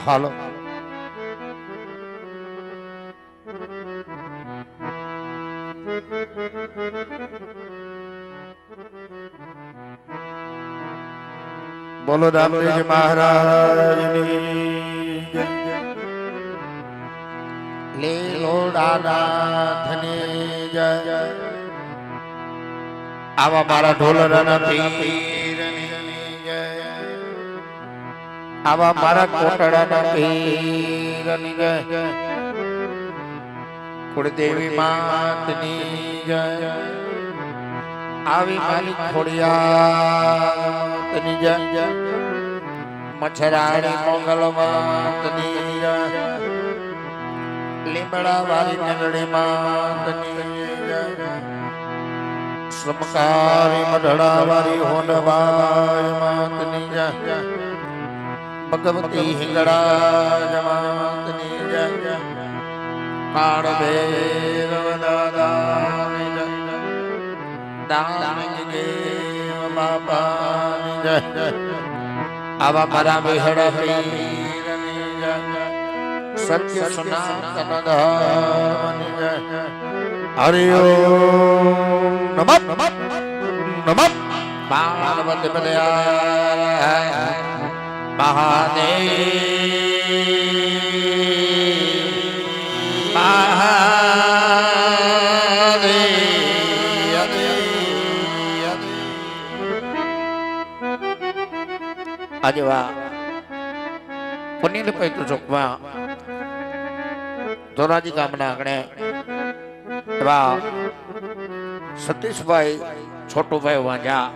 હાલો બોલો રામદેવજી મહારાજની જય. લીલોડાનાથની જય. આવા મારા ઢોલરાના પીરની જય. આવા મારા કોટડાના પીરની જય. કુળદેવી માતની જય. આવી મારી ખોડિયાતની જય. મચ્છરાણી મોગલ માતની જય. લીમડા વાળી નગડી માતની જય. સમકારી મઢડા વાળી હોંડવાય માતની જય. ભગવતી હિંગળા માતની જય. કાળ ભૈરવ દાદાની જય. દાનગીદેવ બાપાની જય. આવા મારા વિહળ પીરની જય. સત્ય સનાતન ધર્મની જય. હરિ ઓમ નમઃ નમઃ પાર્વતી પદયા આજે વા પુનિલ પૈતુ ચોકમાં ધોરાજી ગામના આંગણે એવા સતીશભાઈ છોટુભાઈ વાંજા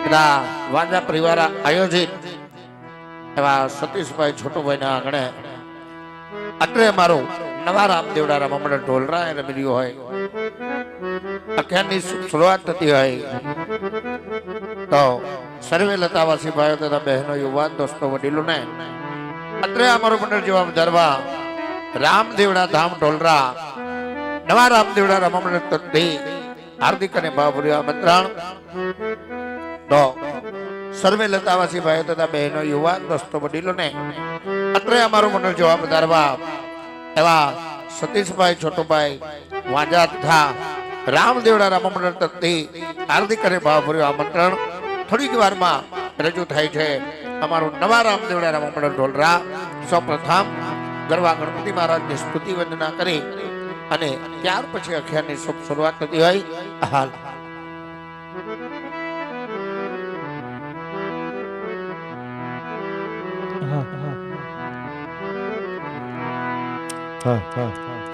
બધા વાંજા પરિવાર આયોજિત એવા સતીશભાઈ છોટુભાઈના આંગણે અત્રે મારું નવા રામદેવડા રમવા માટે ઢોલરા રમી રહ્યો હોય, આખ્યાનની શરૂઆત થતી હોય તો સર્વે લતાવાસી ભાઈઓ તથા બહેનો, યુવાન દોસ્તો, વડીલોને અત્રે અમારું મંડળ જવાબ ધરવા રામદેવડા ધામ ઢોલરા નવા રામદેવડા રમવા મંડળ તરફથી હાર્દિક અને ભાવભર્યું આમંત્રણ. તો સર્વે લતાવાસી ભાઈઓ તથા બહેનો, યુવાન દોસ્તો, વડીલોને અત્રે અમારું મંડળ જવાબ ધરવા એવા સતીશભાઈ છોટુભાઈ વાંજા તથા રામદેવડા રમવા મંડળ તરફથી હાર્દિક અને ભાવભર્યું આમંત્રણ. થોડીક વારમાં રજૂ થાય છે અમારું નવા રામદેવડા રમવા મંડળ ઢોલરા. સૌપ્રથમ ગરવા ગણપતિ મહારાજની સ્તુતિ વંદના કરી અને ત્યાર પછી અખ્યાનની શુભ શરૂઆત થતી હોય. હાલ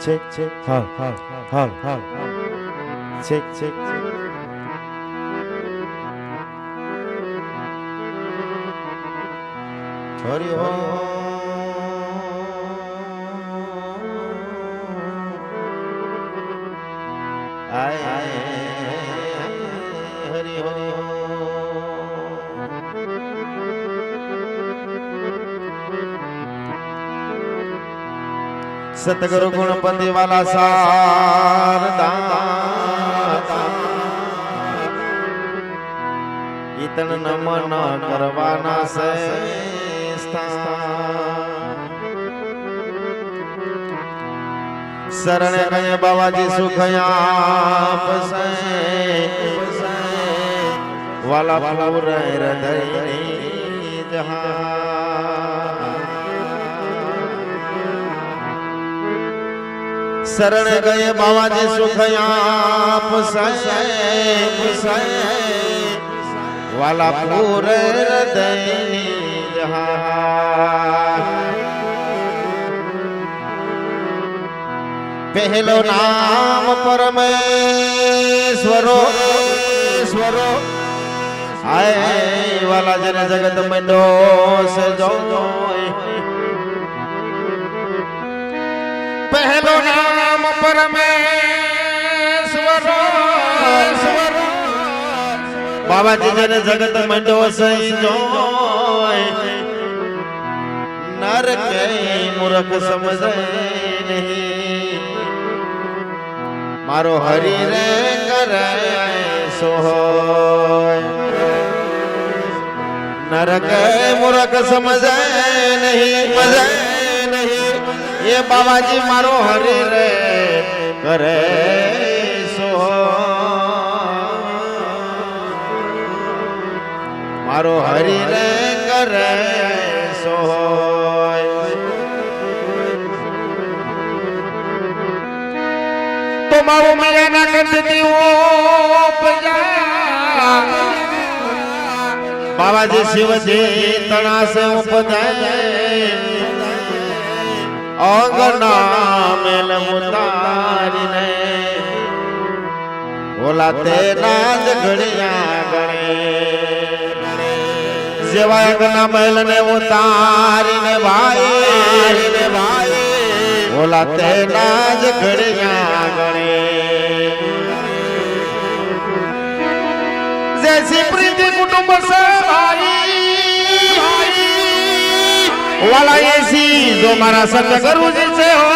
check check hal check check Hari Om Ai Hari Om सतगुरु गुणपति वाला सारदा इतन नमन करवाना से शरण गए बाबाजी सुखया पसे वाला पूर हृदय जहां शरण गए बाबाजी सुखया पसे वाला पूर हृदय जहां पहलो नाम परमेश्वरो ईश्वरो आए वाला जन जगत में दोष जो पहलो नाम परमेश्वरो ईश्वरो बाबा जी जन जगत में दोष जो नर के मूर्ख समझे नहीं मारो हरि रे करे सो नरक मूर्ख समझे नहीं ये बाबाजी मारो हरि रे करे सो मारो हरि रे करे सो तो मारो मेरा ना करती वो बाबाजी शिवजी तना से उपदय अंगना मेल मुतारी ने बोला तेरा घड़िया गणे सेवा अंगना मेल ने उतारी ने भाई बोला तेरा घड़िया गणे जैसी प्रीति कुटुंब से वाला ऐसी जो मारा सत्य करू जिसे हो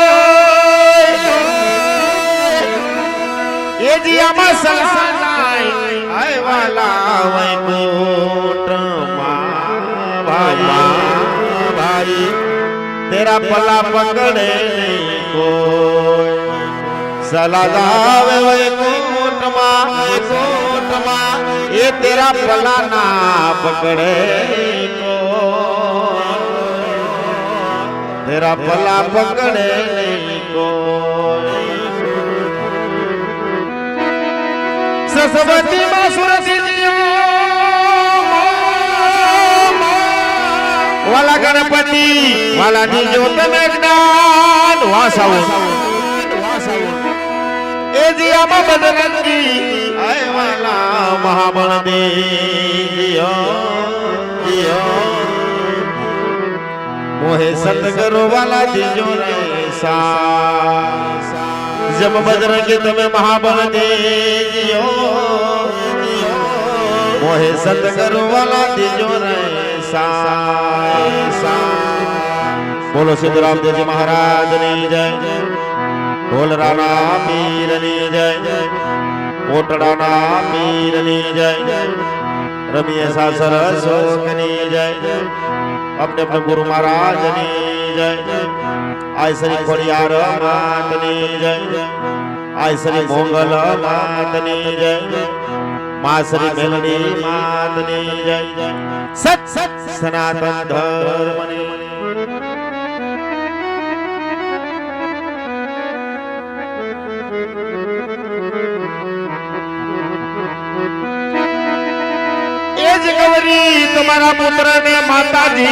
ये जी आमा सलाई आए वाला वैकुंठ भाई तेरा पला पकड़े नहीं कोई सलादावे वैकुंठ ये तेरा पला ना पकड़े तेरा पला पकड़े नहीं कोई सरस्वती मां सुरती वाला गणपति वाला जी ज्योत में ज्ञान वासाऊ ए जी आमा बदरंगी आए वाला महाबल दियो दियो मोहे सतगुरु वाला दियो रे सा जब बजरंगी तुम्हें महाबल दियो मोहे सतगुरु वाला दियो रे सा बोलो सिद्धराम देव जी महाराज ने जय बोल राणा पीर ने जय कोटड़ाना पीर ने जय रमिया सासर अशोक ने जय अपने अपने गुरु महाराज ने जय आय श्री खोड़ियार मात ने जय आय श्री मोंगल मात ने जय माँ श्री मेलड़ी मात ने जय सत सत सनातन धर्म ने गौरी तुम्हारा पुत्र ने माता जी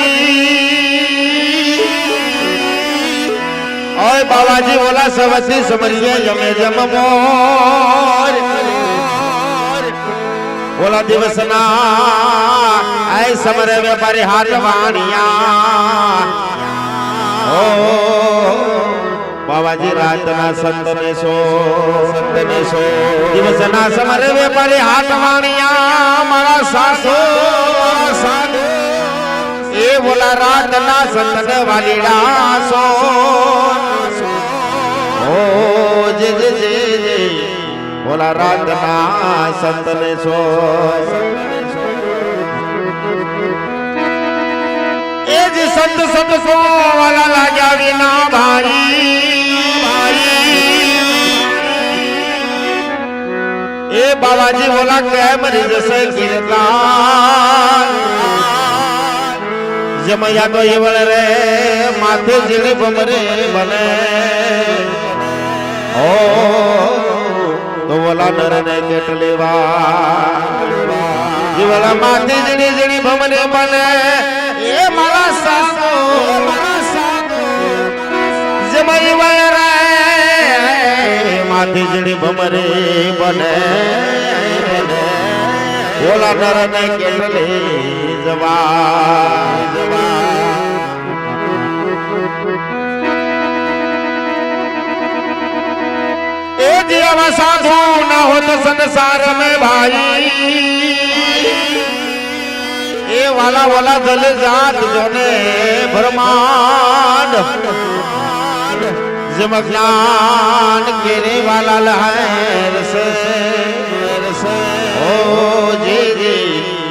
और बाबा जी बोला सबसी समझिए जमे जम मोर बोला दिवसना ऐ समरे व्यापारी हाथ वाणिया ओ बाबा जी रात ना संत ने सो दिवसना समरे व्यापारी हाथ वाणिया मारा सासो ए बोला रात ना संत वाली डासो ओ जे जे जे जे बोला रात ना संत ने सो ए जी संत संत सो वाला लाजा बिना भाई ए बाबा जी बोला कै मरीज से गिरदार जमया को ये बल रे माथे जिड़ी बमरे बने ओ तो बोला नर ने केटलेवा ये बोला माथे जिड़ी जिड़ी बमरे बने ये मारा सागो जमई बल रे माथे जिड़ी बमरे बने बोला नर ने केटले जवान ए जीव साधु न हो तो संसार में भाई ए वाला वाला जल जात जोने ब्रह्मांड जम ज्ञान केरे वाला लहर से ओ जी जी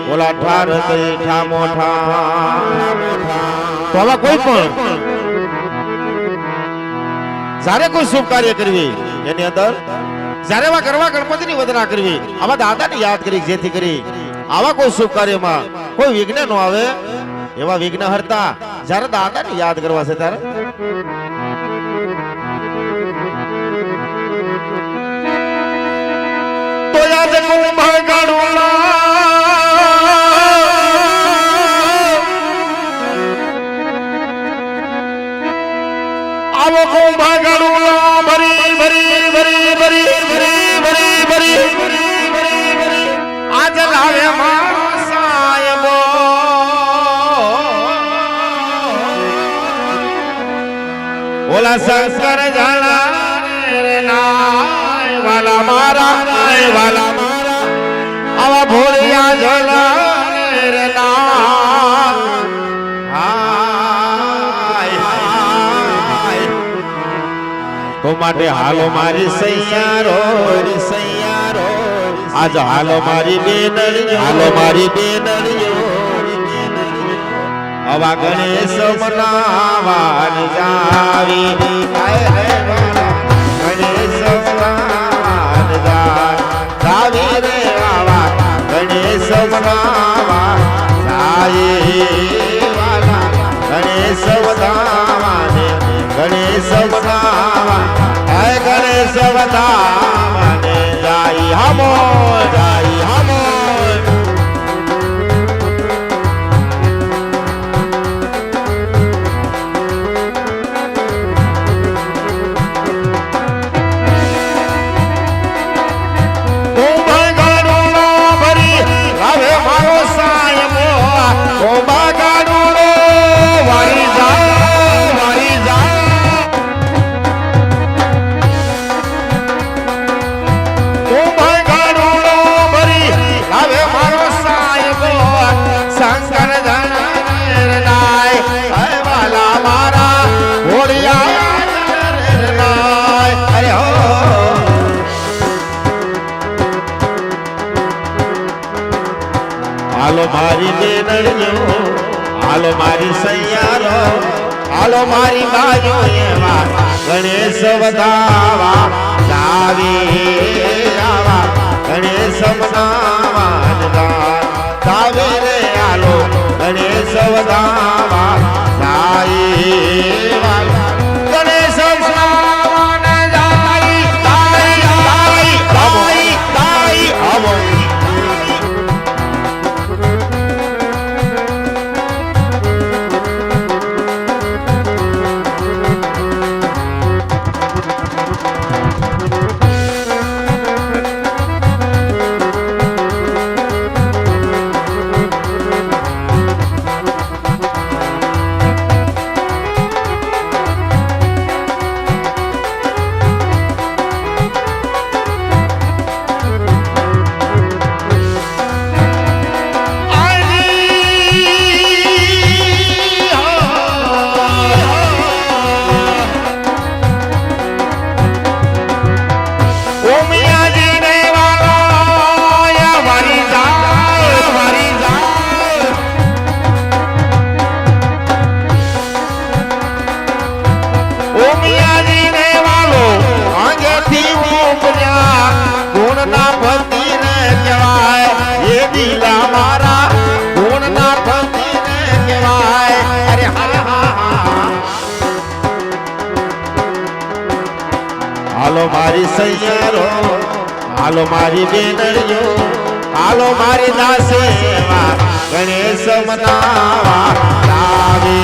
बोला ठार ते ठा मोठा તો આવા કોઈ પણ જ્યારે કોઈ શુભ કાર્ય કરવી એની અંદર જ્યારે એવા કરવા ગણપતિની વંદના કરવી, આવા દાદાને યાદ કરી, જેથી કરી આવા કોઈ શુભ કાર્યમાં કોઈ વિઘ્ન ન આવે, એવા વિઘ્ન હરતા જ્યારે દાદાને યાદ કરવા છે ત્યારે તો યાદ આવો કુંભા ગણુલો ભરી ભરી ભરી ભરી ભરી ભરી ભરી આજ લાવે મારો સાહેબો ઓલા શંકર જાણા રે નાય વાલા મારા આવા ભોળિયા જલા રે ના તો માટે હાલો મારી સૈયારો આજ હાલો મારી બેનડીઓ અવા ગણેશ મનાવાન જાવી ગણેશ મનાવાન જાવી રે આવા ગણેશ મનાવા જાય વાલા ગણેશ મનાવાને ગણેશ મનાવા હે ગણેશ મનાવાને જાય હમો હાલો મારી બેનડીઓ હાલો મારી સૈયારો હાલો મારી બાજો એવા ગણેશ વધાવા જાવી આવા ગણેશ મનાવા જાવે રે હાલો ગણેશ વધાવા જાય ગણેશ મનાવા જાય આવો હાલો મારી સૈયારો હાલો મારી બેનડીઓ હાલો મારી દાસેવા ગણેશ મનાવા જાવે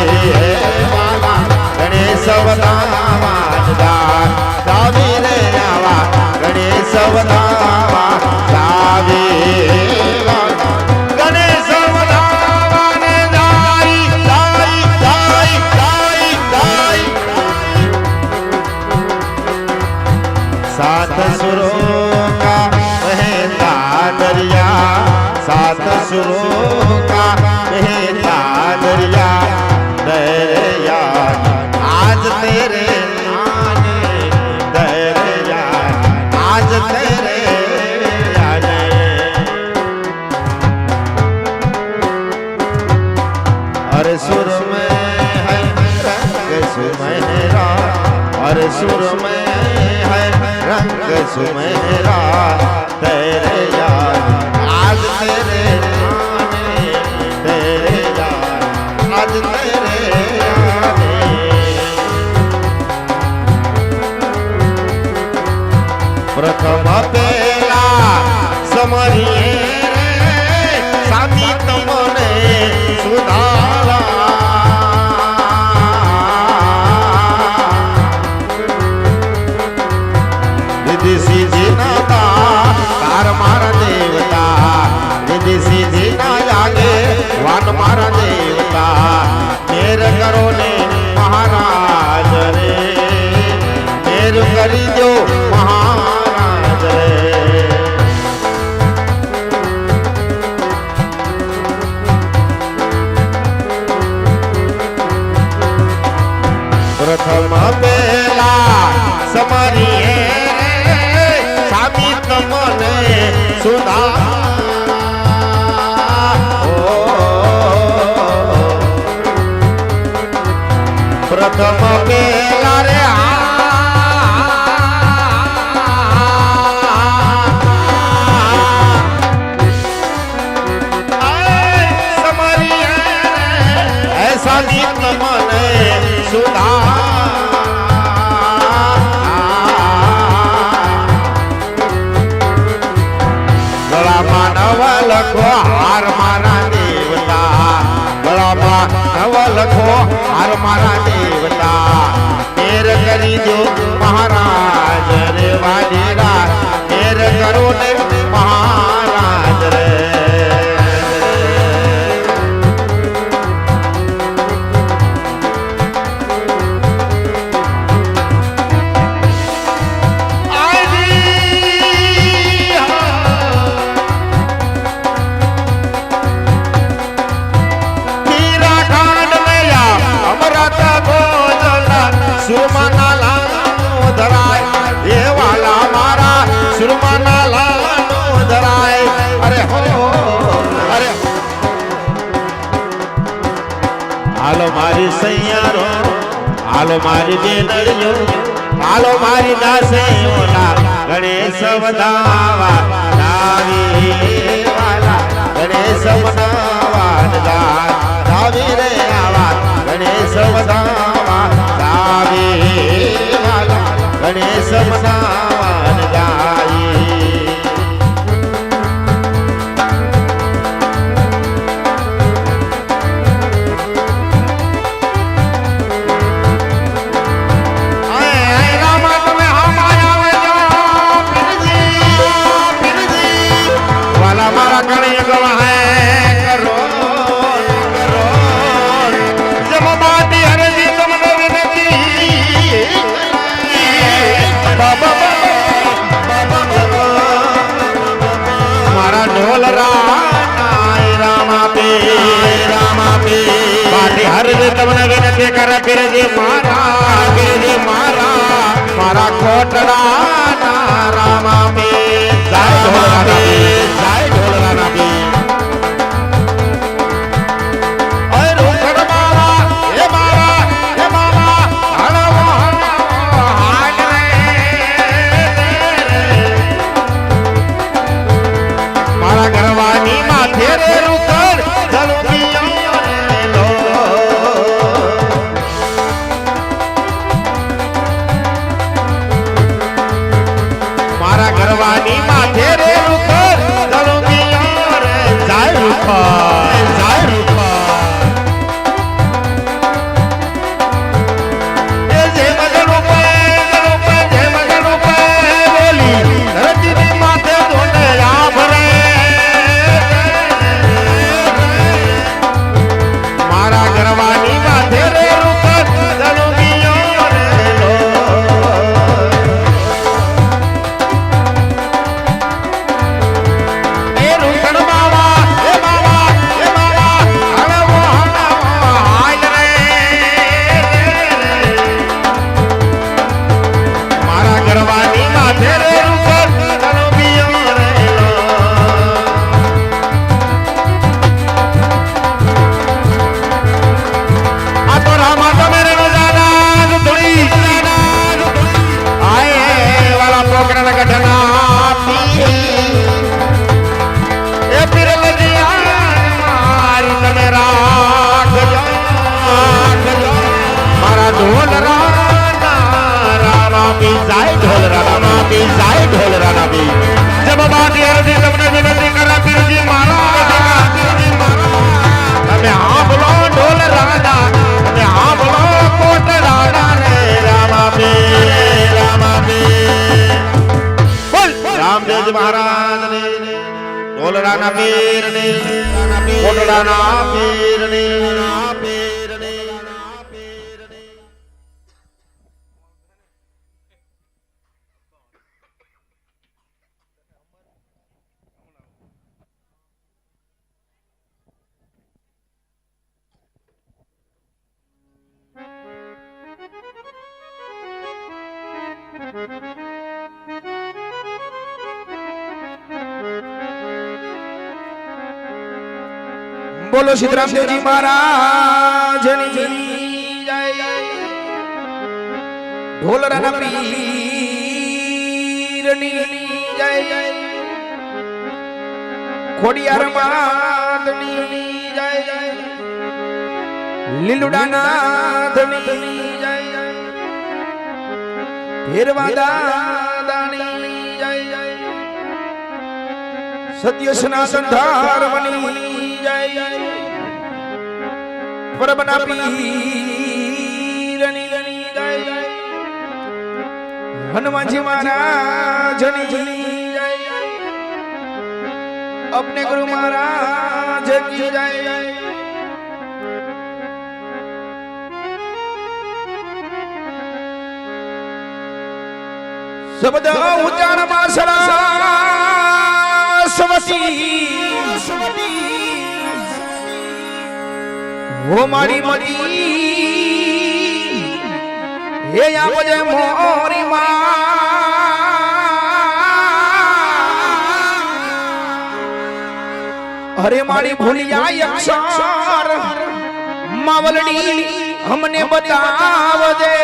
વાલા ગણેશ મનાવા જાવે રે આવા ગણેશ મનાવા જાવે ગણેશ મનાવા ને જાય सात सुरों का बहता दरिया सात सुरों का बहता दरिया आज तेरे दरिया आज तेरे अरे सुर में सुमेरा तेरे यार आज तेरे आने तेरे यार आज तेरे आने प्रथम पेला समरिए सामी तमने सुधारा रिद्धि सिद्धि नाता कार मारा देवता रिद्धि सिद्धि ना जागे वान मारा देवता मेर करो ने महाराज रे मेर करी दो महाराज रे प्रथम बेला समरिए तमने सुधा प्रथम पेला रे समरिए ऐसा गीत मने सुधा लखो हार मारा देवता गलामा नव लखो हार मारा देवता मेर करी दो महाराज रे वाडेरा मेर करो ने महाराज रे सुरमाना लानो धराय ये वाला मारा सुरमाना लानो धराय अरे हो अरे हालो मारी सैयारो हालो मारी बेनड़ियो हालो मारी दासे ओला गणेश वदावा दावी वाला गणेश वदावा दावी रे आवा गणेश वदावा वाला गणेश मनावन गाई रामा तुम्हें हम आया फिर जी वाला मारा गणेश गवा है करो करो जब बाती हर जी तुमने विनती मारा ढोल रामा पे बाटी हर दे तमने विनती कर फिर जे मारा मारा कोटड़ा ना रामा पे जाय ढोल राना पे मारा ગઢના પીર એ પીર લજિયા મારી તમે રાખજો મારા ઢોલ રાણા પી જાય ઢોલ રાણા પી જાય ઢોલ રાણા પી જબ બાકી અરજી તમને વિનંતી કરા પીરજી મારા તમે હા બોલો ઢોલ રાણા તમે હા બોલો કોટ રાણા રે રામા પે બોલ રામદેવજી મહારાજ ને ઢોલ રાણા પીર ને કોટ રાણા પીર ને બોલો સિદ્ધરામદેવજી મહારાજની જય ઢોલરાના પીરની જય ખોડિયાર માતની જય લીલુડાનાથની જય ભેરવા દાદાની જય સત્ય સનાતન ધર્મની જય પરબના પીરની જય હનુમાનજી મહારાજની જય अपने गुरु महाराज की जय शब्द उच्चारण सरस्वती वो मारी मती हे या मुझे मोरी अरे मारी भूलिया अक्षर मावलड़ी हमने बताव दे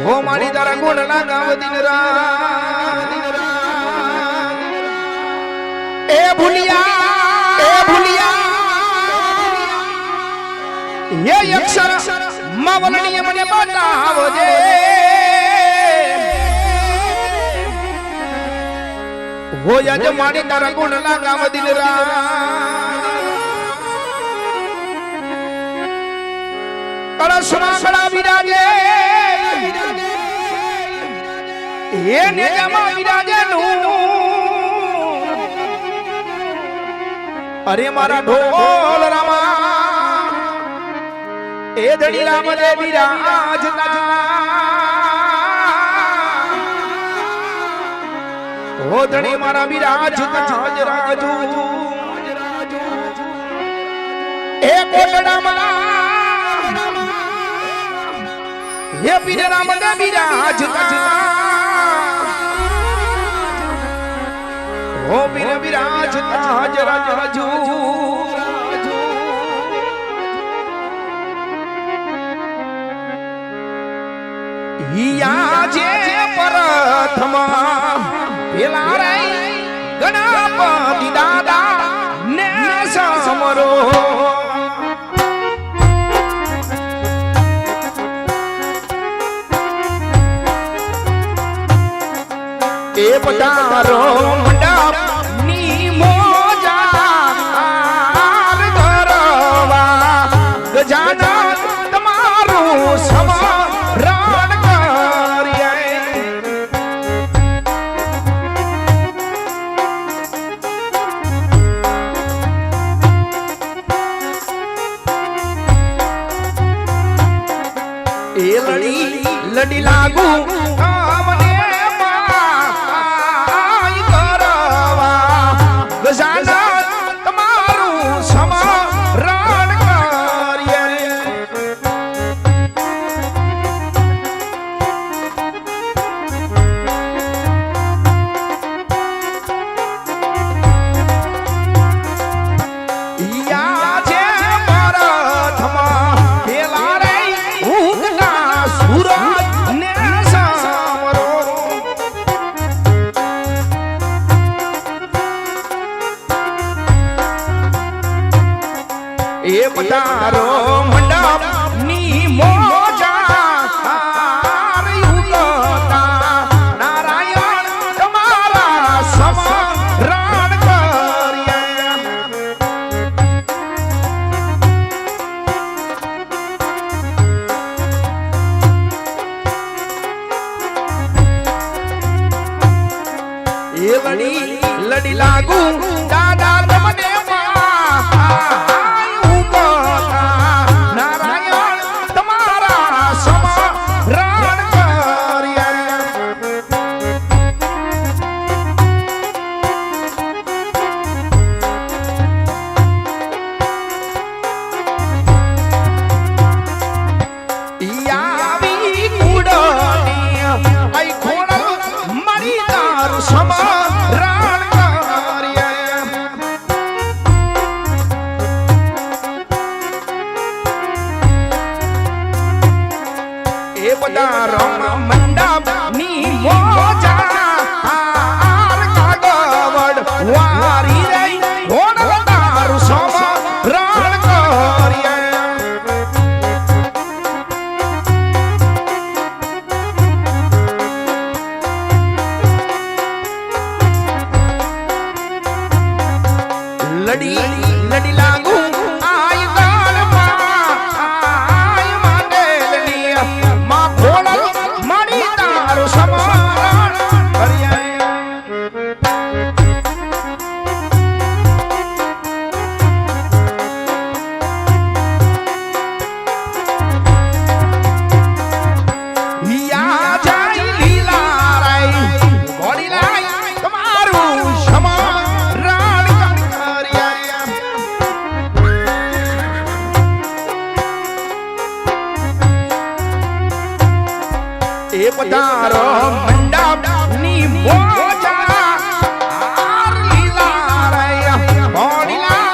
हो मारी तारा गुण लगाव दिन रात ए भूलिया ये अक्षर मावलड़ी हमने बताव दे हो यजमानी तारा गुण लगाव दिन कलश खड़ा विराजे ये ने जमा विराजे नु अरे मारा ढोल रामा ए धनी राम दे विराजना हो धनी मारा विराज ताज राजू ए कोटड़ा मा ये पीर राम दे विराज हो पीर विराज ताज राजू हिया जे प्रथमा પેલા રે ગણપતિ દાદા ને સમરો એ પધારો મંડપ ની મોજા ધરવા ગજાનન તમારું સમરણ કરીએ लड़ी लागू हमने पाई करवा गजानन તમારું સમરણ કરીએ યા જે પરથમાં પેલા રે ઉગના સૂરજ ને સાવરો એ પધારો મંડપ ની મોજા નારાયણ તમારા સમરણ કર્યા એ લડી લાગુ દાદા તમને નારાયણ તમારા સમરણ કર્યા યાવી કુડની આઈ ખોડલ મરી તારું સમરણ કર્યા એ બધા રમ મંડપ ની મોજા કાગવડ વારી રે ઘોડલ તારું સમરણ કર્યા લડી લડી લાગુ આય ગાલમાં આય માટેલની માં ખોડલ મારી તારું સમરણ કર્યા યા જાય લીલા રાય ગોડી લાય તમારું સમરણ કર્યા એ પધારો મંડપ ની મોજા લીલા રાય ગોડીલા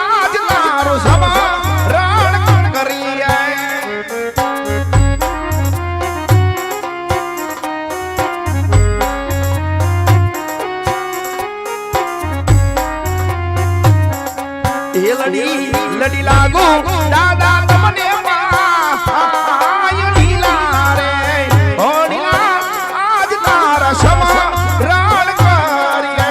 આજ તારું સમરણ કર્યા એ લડી લાગુ દાદા તમને લીલા રે હોડીલા આજ તારા સમરણ કર્યા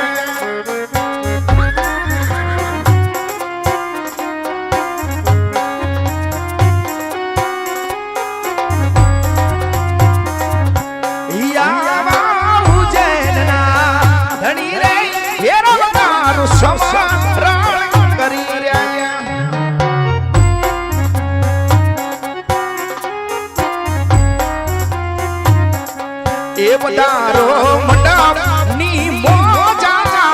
યાવા ઉજૈનના ધણી રે હેરો તારું સમરણ કરી રહ્યા એ પધારો મંડપ ની મોજા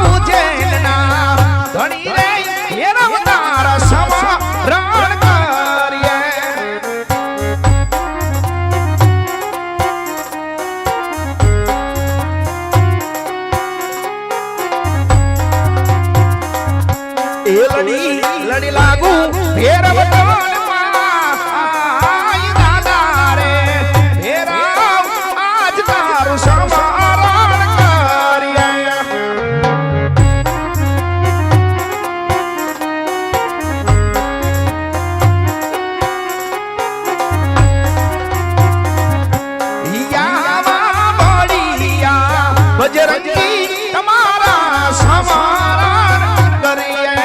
ઉજૈનના ધણી રે હેરો તારા સમરણ કર્યા એ લડી લાગુ ભેરવ દાદા રે ભેરવ આજ તારું સમરણ કર્યા યાવા બળિયા બજરંગી તમારા સમરણ કર્યા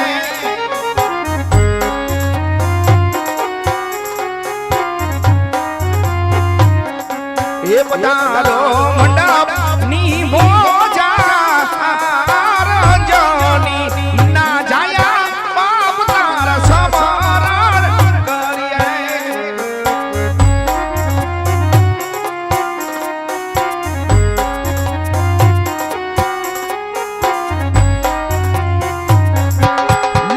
એ પધારો મંડપ ની મોજા રંજની ના જાયા બાપ તારા સમરણ કર્યા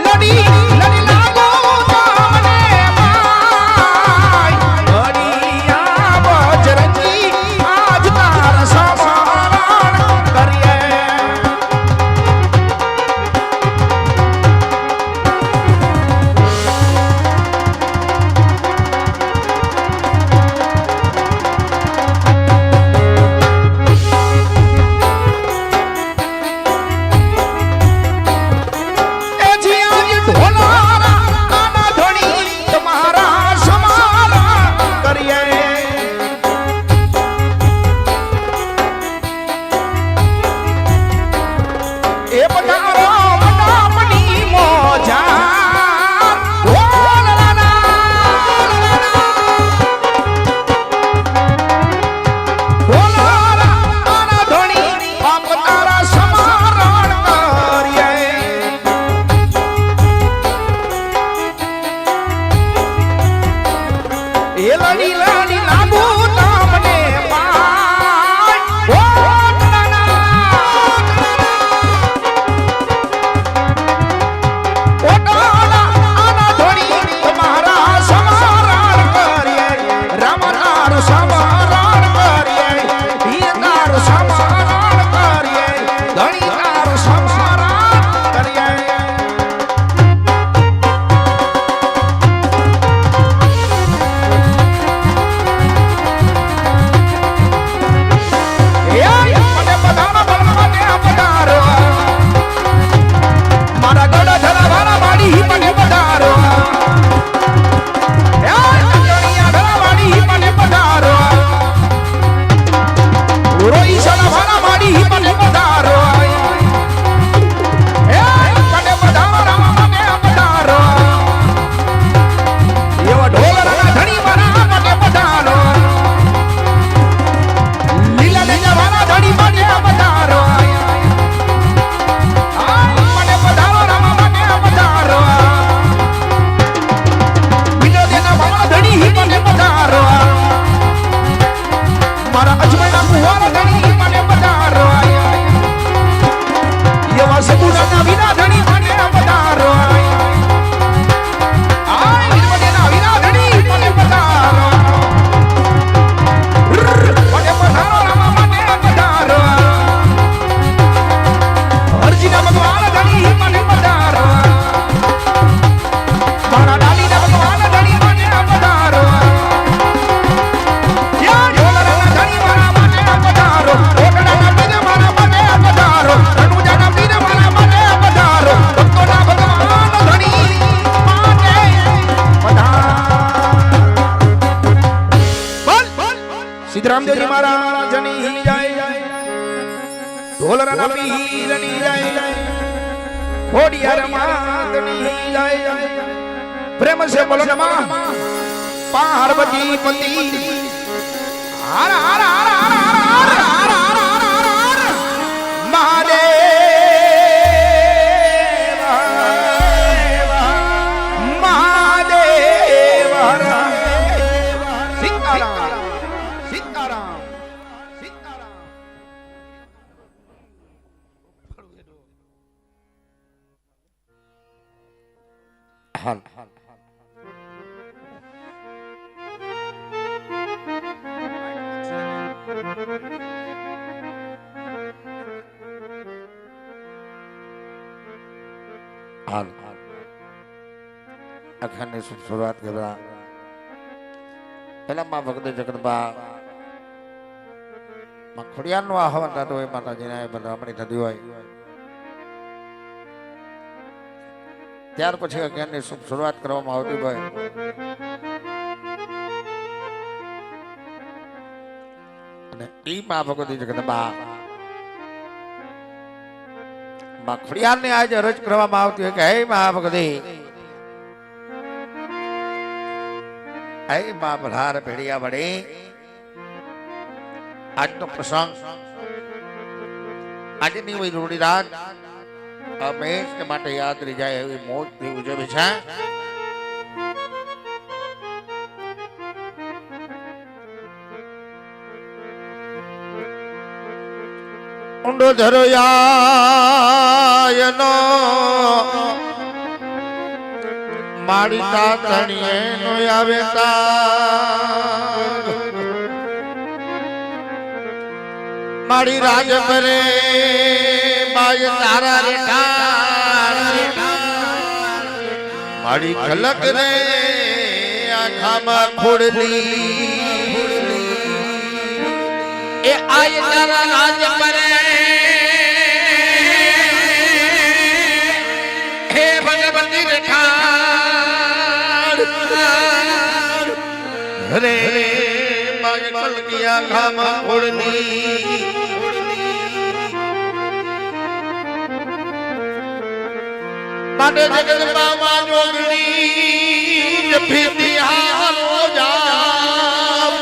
લડી લડી લાગો તમને માય ઘડિયા બજરંગી આજ તારા સમરણ તારું સમારણ કરીએ ઈ તારું સમારણ કરીએ ધણી તારું સમારણ કરીએ રામદેવજી મહારાજની જય ઢોલરાના પીરની જય ખોડિયાર માતની જય પ્રેમ સે બોલો નમઃ પાર્વતી પતિ હર હર હર હર હર હર મહાદેવ મહાદેવ સીતારામ સીતારામ સીતારામ હાલ હાલ અખાની શરૂઆત કરવા પેલા માં ભગત જગદંબા માં ખોડિયારનું આહવાન થતું હોય માતાજીને બધામણી થતી હોય ત્યાર પછી અજ્ઞાનની શુભ શરૂઆત કરવામાં આવતી હોય અને ઈ માં ભગવતી જગદંબા માં ખોડિયારને આજે અરજ કરવામાં આવતી હોય કે હે મા ભગવતી હે મા બધાર ભેડિયા વડે આજનો પ્રસંગ આજની વય રોડી રાત હંમેશને માટે યાદ રહી જાય એવી મોજથી ઉજવે છે ઊંડો ધરો યાયનો માડી તાતણીએ નો આવે તા માડી રાજ પરે બાય તારા રે માડી ખલક રે આખામાં ખોડલી એ આય તારા રાજ પરે હે ભગવતી રે ઠાડ રે બાય કલકી આખામાં ખોડલી માટે જગદંબા માં જોગણી જફીતી હાલો જાવ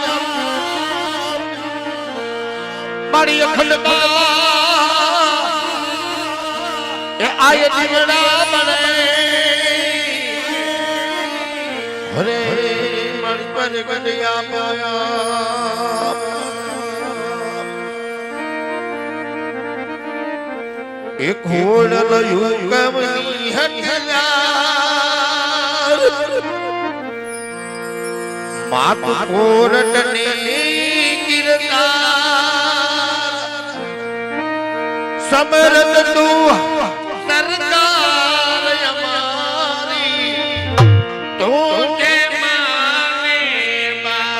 મારી અખંડમાં એ આય જીવડા બને હરે મારી પર ગદિયા પાયા એક ઘોડ લયું કમની હઠિયાર માત કોરટને સમરત તું સરકાર અમારી તું કે માને બા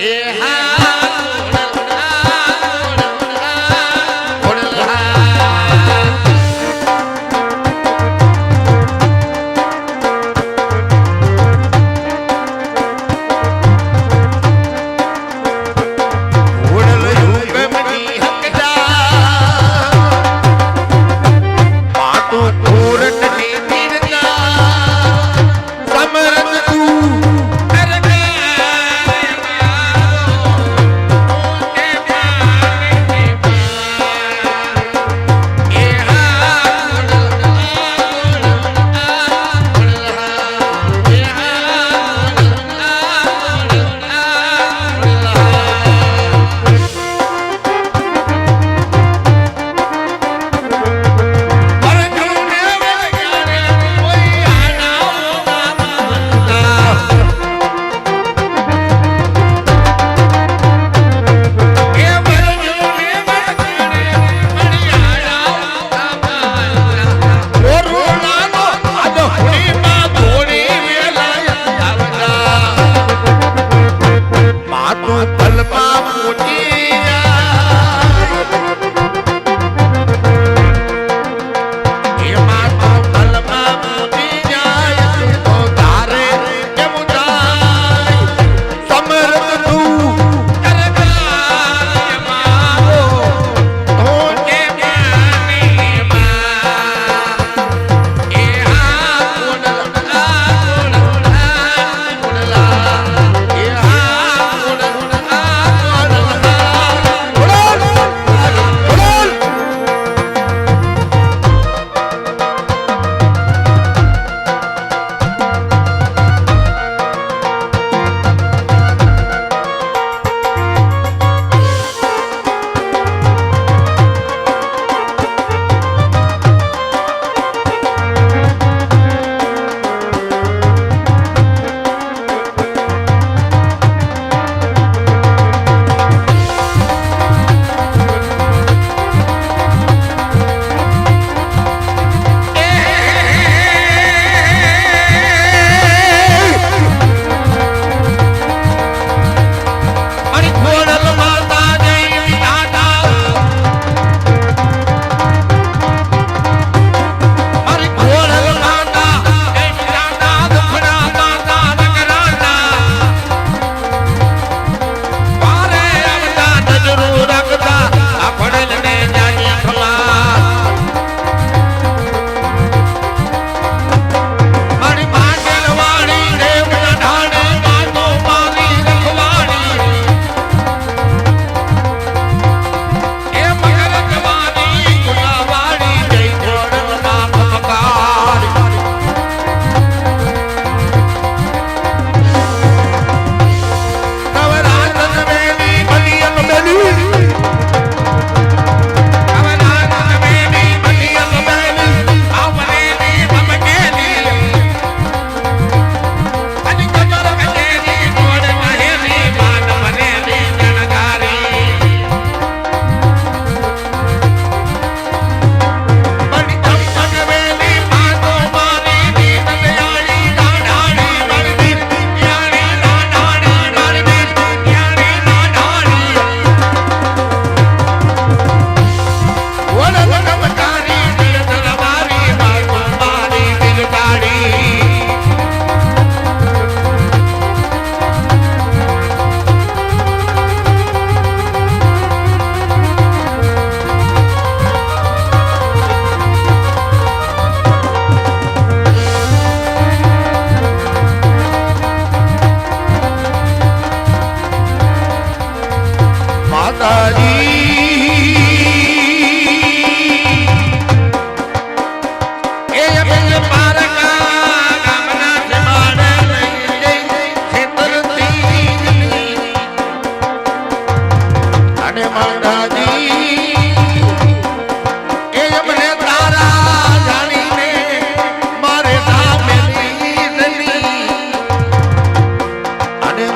એ હા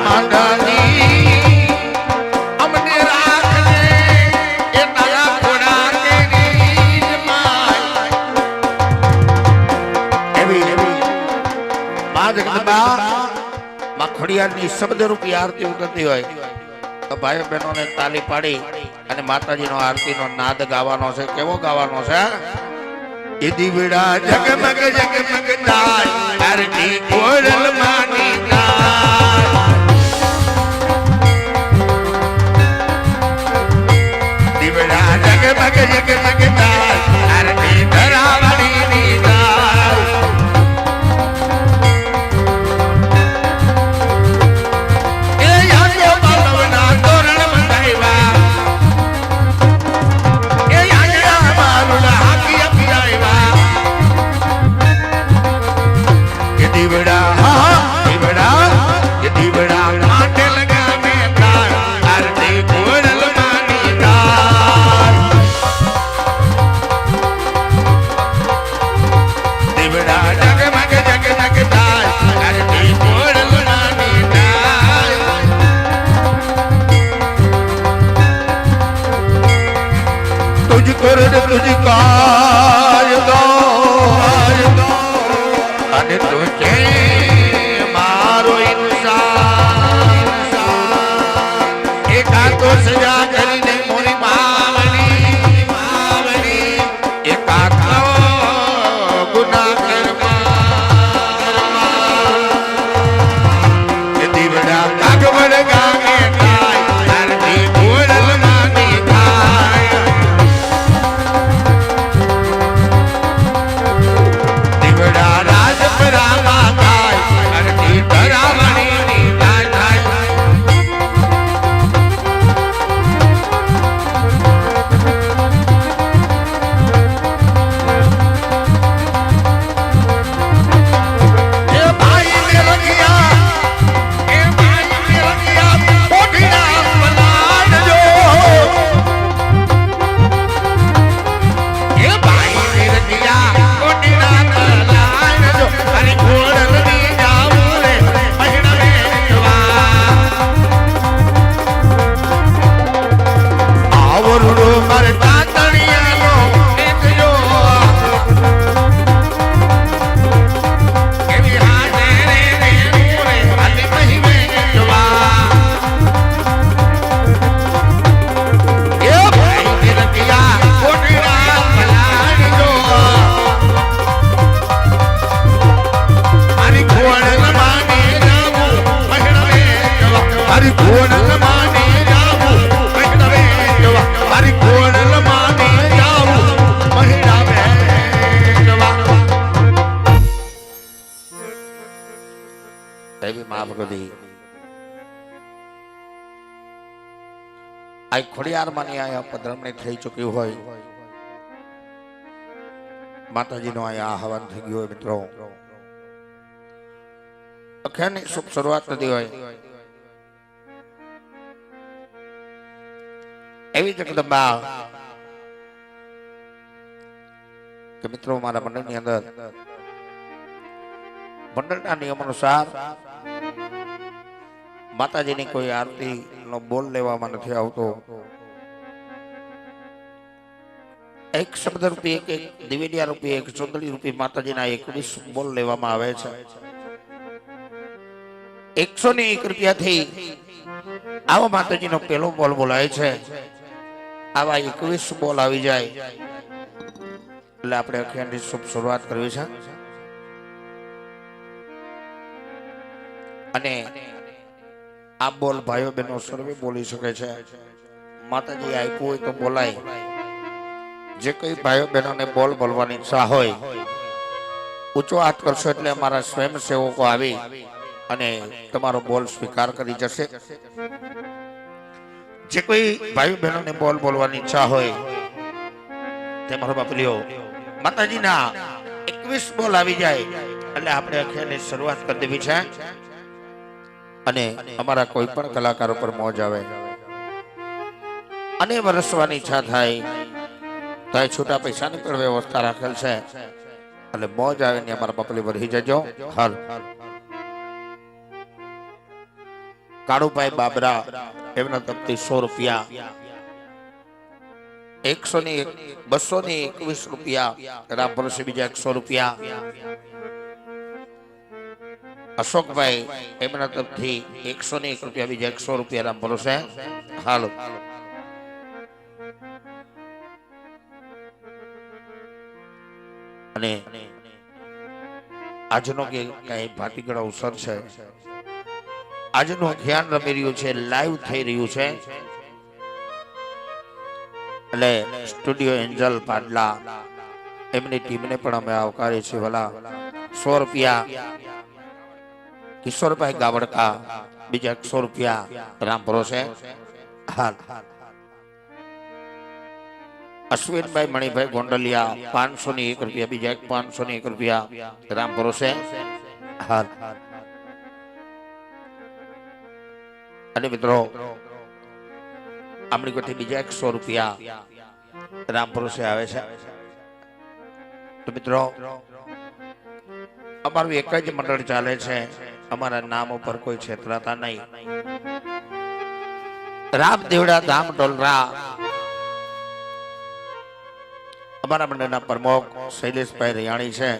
માંડાની અમને રાખજે એ તારા ખોડિયારની શબ્દરૂપી આરતી ઉતરતી હોય તો ભાઈઓ બહેનોને તાલી પાડી અને માતાજીનો આરતીનો નાદ ગાવાનો છે. કેવો ગાવાનો છે? એ દીવડા જગમગ જગમગ થાય આરતી ખોડલ માની થાય. દીવડા જગમગ જગમગ થાય આરતી ધરાવણીની થાય. એ યાદો બાલવના તોરણ બંધાવ્યા, એ યાદા બાલુના હાકી અપનાવ્યા. એ દીવડા હા દીવડા, એ દીવડા માટે લગાવે તાર આરતી ખોડલ માની તાર. દીવડા જગમગ જગમગ તાર આરતી ખોડલ માની તાર. तुझको तुझको दो અને તુજે મારો ઇન્સાન એકાતો સજા કરીને મોરી માવણી એકાતો ગુનાહ કર્મા એ દીવડા કાગવડ ગામે થાય આરતી ખોડલ માની થાય. દીવડા રાજપરામાં થાય આરતી ધરાવણીની થાય થાય. એ ભાઈ મેલકિયા, એ ભાઈ મેલકિયા પોઢીના પલાળજો. એ ભાઈ મેલકિયા પોઢીના પલાળજો. અને ખોડલની જાવું રે મહિના વેચવા. આવરડો મારે તાતણિયાનો એકજો. એવી હાથે રે રેણું રે આલી મહી વેચવા. એ ભાઈ મેલકિયા પોઢીના પલાળજો. મારી ખોડલ માની જાવું મહિના વેચવા. મારી ખોડલ માની જાવું મહિના વેચવા. મારી ખોડલ માની જાવું મહિના વેચવા. એવી મા ભગવતી આ ખોડિયારમાંની આયા પધરામણી થઈ ચૂક્યું હોય, માતાજીનો આયા આહવાન થઈ ગયું હોય મિત્રો. અખ્યાનની શુભ શરૂઆત થતી હોય એવી જગદંબા કે મિત્રો મારા મંડળની અંદર મંડળના નિયમ અનુસાર માતાજીની કોઈ આરતી નો બોલ લેવામાં નથી આવતો. એક શબ્દ રૂપી એક દિવેલિયા રૂપી એક ચુંદડી રૂપી માતાજીના 21 બોલ લેવામાં આવે છે. 101 રૂપિયાથી આવો માતાજીનો પહેલો બોલ બોલાય છે. આવા 21 બોલ આવી જાય એટલે આપણે અખિયાની શુભ શરૂઆત કરવી છે. અને આ બોલ ભાઈઓ બહેનો સર્વે બોલી શકે છે. માતાજી આપ્યું હોય તો બોલાય. જે કોઈ ભાઈઓ બહેનોને બોલ બોલવાની ઈચ્છા હોય ઊંચો હાથ કરશો એટલે અમારા સ્વયંસેવકો આવી અને તમારો બોલ સ્વીકાર કરી જશે. જે કોઈ ભાઈઓ બહેનોને બોલ બોલવાની ઈચ્છા હોય તે મારો બાપ લ્યો. માતાજીના 21 બોલ આવી જાય એટલે આપણે અખિયાની શરૂઆત કરી દેવી છે. અને અમારા કોઈ પણ કલાકારો પર મોજ આવે અને વરસવાની ઈચ્છા થાય તો એ છૂટા પૈસાની પણ વ્યવસ્થા રાખેલ છે. એટલે મોજ આવે ને અમારા બાપલી વરહી જજો. હાલ કાળુભાઈ બાબરા એમના તરફથી 100 રૂપિયા, 221 રૂપિયા, રામ ભરોસે બીજા 100 રૂપિયા, અશોકભાઈ એમના તરફથી 101 રૂપિયા, બીજા 100 રૂપિયા રામ ભરોસે. હાલો અને આજનો કે કઈ ભાટીગળ અવસર છે, આજનું ધ્યાન રમી રહ્યું છે, લાઈવ થઈ રહ્યું છે. એટલે સ્ટુડિયો એન્જલ પાડલા એમની ટીમને પણ અમે આવકારીએ છીએ. ભલા 100 રૂપિયા કિશોરભાઈ ગાવડકા, બીજા 100 રૂપિયા રામ ભરોસે. હાલ અશ્વિનભાઈ મણિભાઈ ગોંડલિયા 501 રૂપિયા, બીજા 501 રૂપિયા રામ ભરોસે. હાલ અને મિત્રો આમની કોઠી બીજા 100 રૂપિયા રામ ભરોસે આવે છે. તો મિત્રો અમારું એક જ મંડળ ચાલે છે, અમારા નામ ઉપર કોઈ છેતરાતા નહીં. રામદેવડા ધામ ઢોલરા અમારા મંડળના પ્રમુખ શૈલેષભાઈ રૈયાણી છે.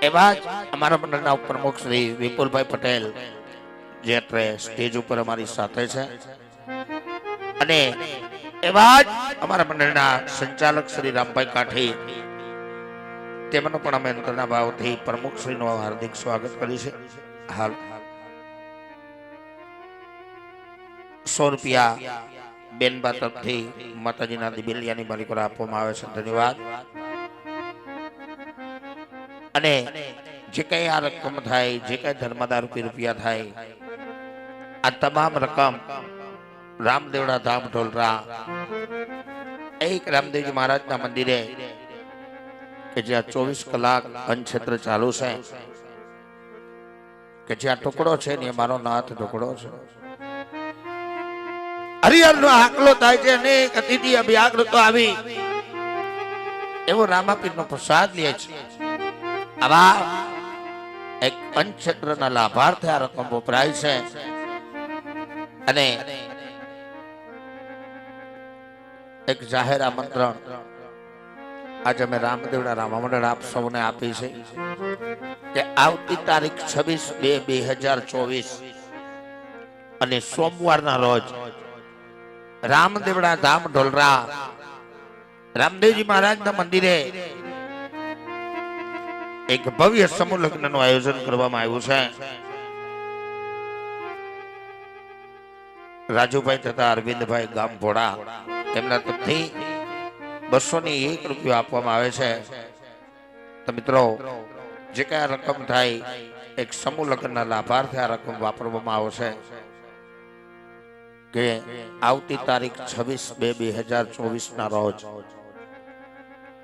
એવા જ અમારા મંડળના પ્રમુખ શ્રી વિપુલભાઈ પટેલ જે સ્ટેજ ઉપર અમારી સાથે છે. અને એવા જ અમારા મંડળના સંચાલક શ્રી રામભાઈ કાઠી, તેમનો પણ અમે અંતરના ભાવથી પ્રમુખ શ્રીનું હાર્દિક સ્વાગત કરી છે. હાલ 100 રૂપિયા બેનબા તરફથી માતાજીના દિબેલિયાની માલિકો આપવામાં આવે છે. ધન્યવાદ. અને જે કઈ આ રકમ થાય, જે કઈ ધર્મદાર રૂપિયા થાય, આ તમામ રકમ રામદેવડા ધામ ઢોલરા એક રામદેવજી મહારાજના મંદિરે કે જ્યાં 24 કલાક અન્નક્ષેત્ર ચાલુ છે, કે જ્યાં ટુકડો છે ને મારો નાથ ટુકડો છે. હરિહરનો આકલો થાય છે, અનેક અતિથિ અભ્યાગ્રતો આવી એવો રામાપીરનો પ્રસાદ લે છે. આવા એક અન્નક્ષેત્રના લાભાર્થે આ રકમ વપરાય છે. અને એક જાહેર આમંત્રણ આજે અમે રામદેવડા રામ મંડળ આપ સૌને આપી છે કે આવતી તારીખ 26/2/2024 અને સોમવારના રોજ રામદેવડા ધામ ઢોલરા રામદેવજી મહારાજના મંદિરે એક ભવ્ય સમૂહ લગ્નનું આયોજન કરવામાં આવ્યું છે. રાજુભાઈ તથા અરવિંદભાઈ ગામભોળા તેમના તરફથી 201 રૂપિયા આપવામાં આવે છે. તો મિત્રો જે કઈ રકમ થાય એક સમૂહ લગ્નના લાભાર્થે આ રકમ વાપરવામાં આવશે. કે આવતી તારીખ 26/2/2024 ના રોજ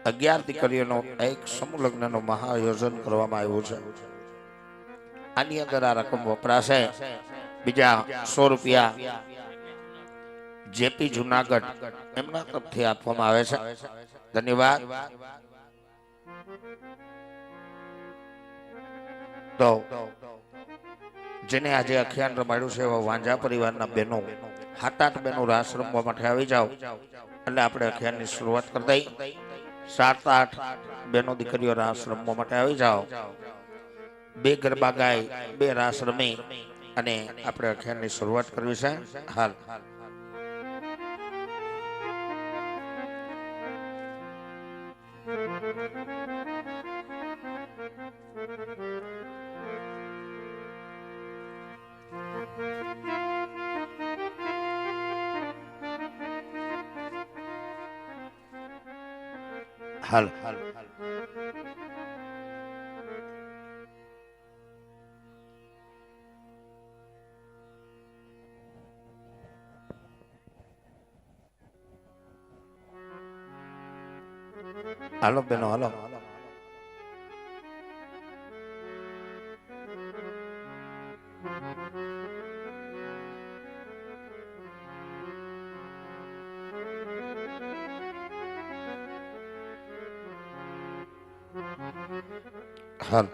11 દીકરીઓનો એક સમૂહ લગ્નનો મહાઆયોજન કરવામાં આવ્યું છે. આની અંદર આ રકમ વપરાશે. બીજા 100 રૂપિયા જેપી જુનાગઢ એમના તરફથી આપવામાં આવે છે. ધન્યવાદ. તો જેને આજે અખિયાન રમાડ્યું છે એવા વાંજા પરિવારના બહેનો 7-8 બહેનો રાસ રમવા માટે આવી જાઓ એટલે આપણે અખિયાનની શરૂઆત કરી દઈ. 7-8 બહેનો દીકરીઓ રાસ રમવા માટે આવી જાઓ. 2 ગરબા ગાય, 2 રાસ રમી અને આપણે અખિયાનની શરૂઆત કરવી છે. હાલ હાલ હાલો બેનો હાલો. હાલ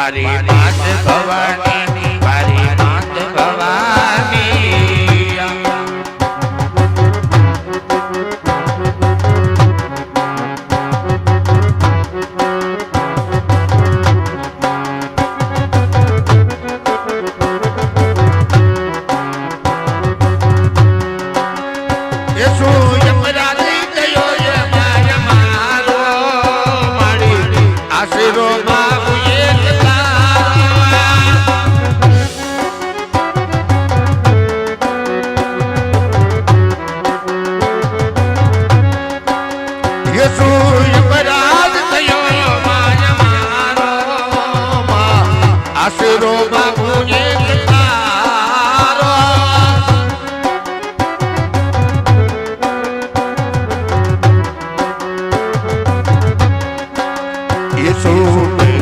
મારી માત ભવાની મારી માત ભવાની આશરો બાબુ એક તારો યેસુ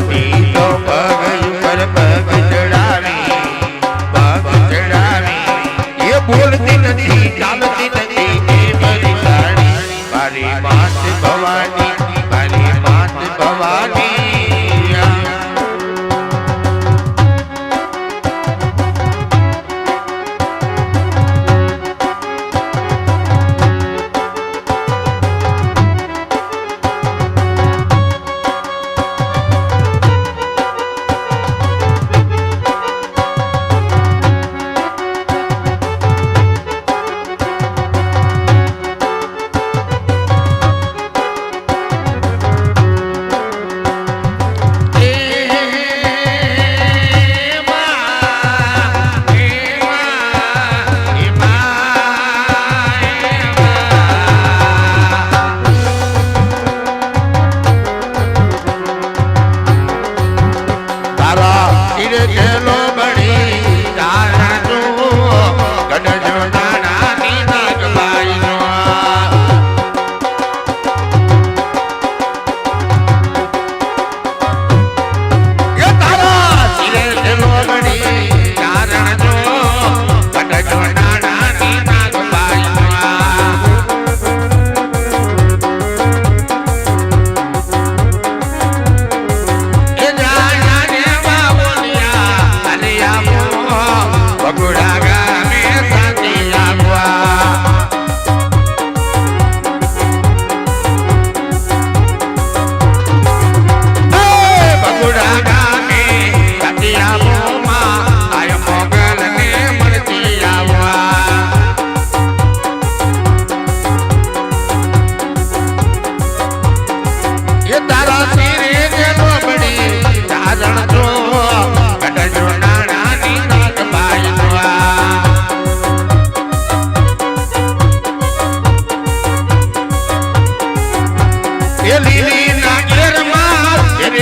ની તો પગ ઉપર પગ ચડાવી એ બોલતી નથી ચાલતી નથી એ બરી તાળી મારી માત ભવાની મારી માત ભવાની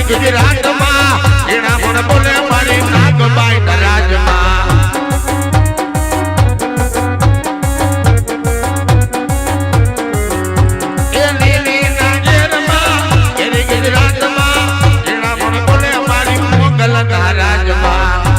ગુજરાતમાં એના પણ બોલે મારી નાગબાઈ ના રાજમાં એ લીલી નાગેરમાં એની ગુજરાતમાં એના પણ બોલે મારી મોગલ ના રાજમાં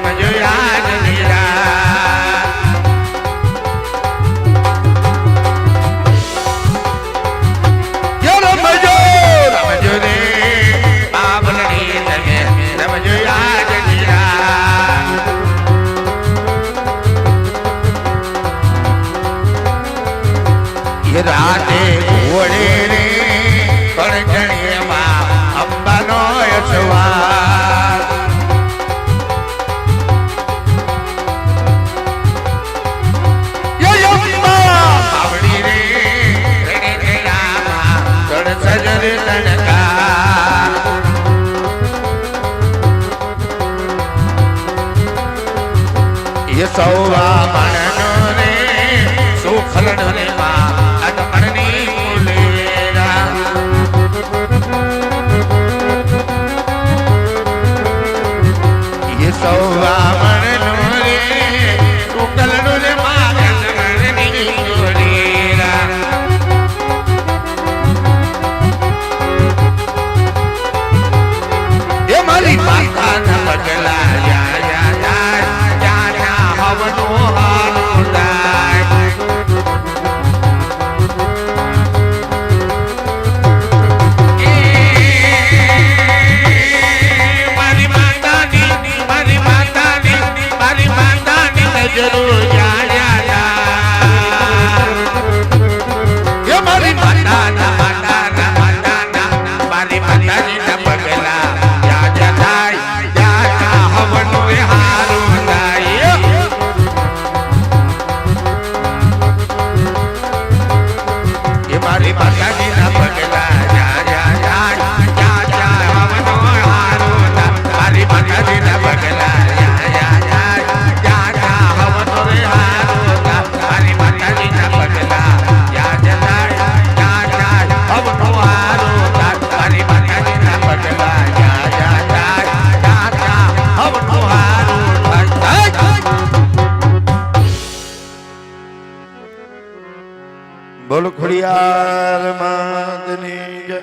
રમજો આજની રાત. યો રમજો રમજો રે બાબલની તમે રમજો આજની રાત. એ રાતે ઘોડે રે કણકણીમાં અંબાનો યશવાર. યો અંબા બાવડી રે કણકણીમાં કણ સજરે લણકાર. એ સૌવા મણનો રે સુખલનો રે માં અનમણની મુલેરા. એ સૌવા મણનો રે સુખલનો રે માં અનમણની મુલેરા. એ મારી માતાના પગલા યા યા યા યા હવનો હાલો દાય. મારી માતાની નજરો યા યા યા. એ મારી માતાના મારી માતાની ના પગલા યા યા દાય યા યા હવનો હાલો દાય. એ મારી માતાજી ના પગલા જા જા જા જા જા હવનો હારો દા. મારી માતાજી ના પગલા જા જા જા જા જા હવનો રે હારો દા. મારી માતાજી ના પગલા જા જા જા જા હવનો હારો દા. મારી માતાજી ના પગલા જા જા જા જા જા હવનો હારો દા. બોલ ખોડિયાર માતની જય.